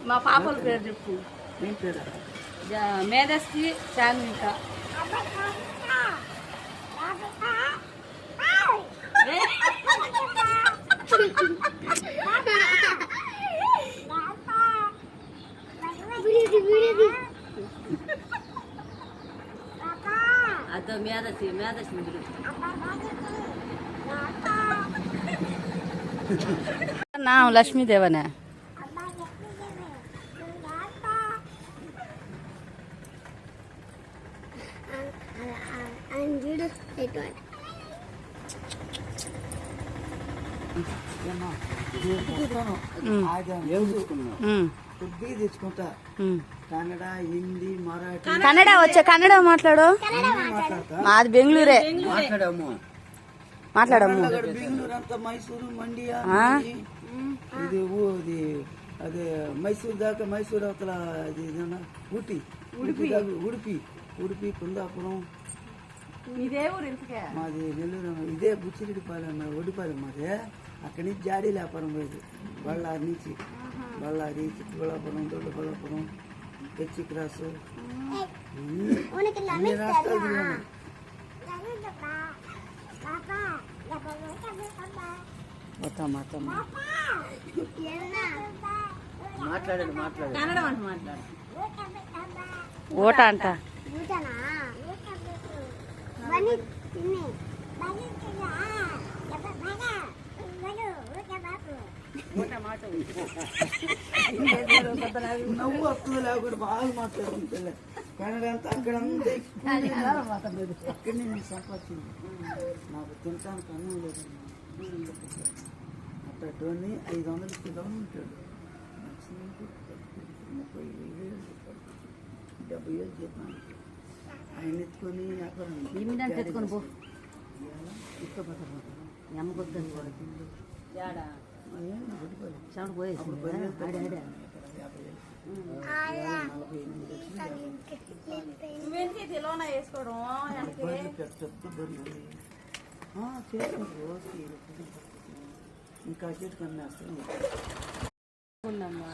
మా పాపల పేరు చెప్పు. ఏం పేరు? మేధస్వి చాంద్రిక. అదో మేధస్వి నా లక్ష్మీదేవనే. తెచ్చుకుంటా కన్నడ, హిందీ, మరాఠీ. కన్నడ వచ్చా? కన్నడ మాట్లాడు. మాది బెంగళూరే. మాట్లాడము. బెంగళూరు అంతా మైసూరు, మండియా, ఇది అదే మైసూరు దాకా, మైసూరు అవతల ఊటీ, ఉడిపి కుందాపురం. మాది నెల్లూరు. ఇదే బుచ్చిరెడ్డిపాలెం, ఒడిపాలెం మాది. అక్కడి నుంచి జాడీ వ్యాపారం పోయేది. బళ్ళారి, చిక్కబళ్ళాపురం, దొడ్డబళ్ళాపురం, తెచ్చి క్రాసు, అన్ని రాష్ట్రాలు తిరిగాను. మాట్లాడాడు ఓట అంట. నవ్వు వస్తుంది లేకుండా బాగా మాట్లాడుతుంది. కన్నడ అంతా అక్కడంతా అక్కడి నేను సంపాదించింది. నాకు తింటానికి అన్నం లేదు. అట్టని 500 కిలోలు ఉంటాడు. 30,000 చెప్పాను. ఆయన ఎత్తుకొని వ్యాపారం ఎత్తుకొని పో. ఎమ్మకొద్దని చెమట పోయేసి వేసుకోవడం ఇంకా చెట్టు కన్నా ఉందమ్మా.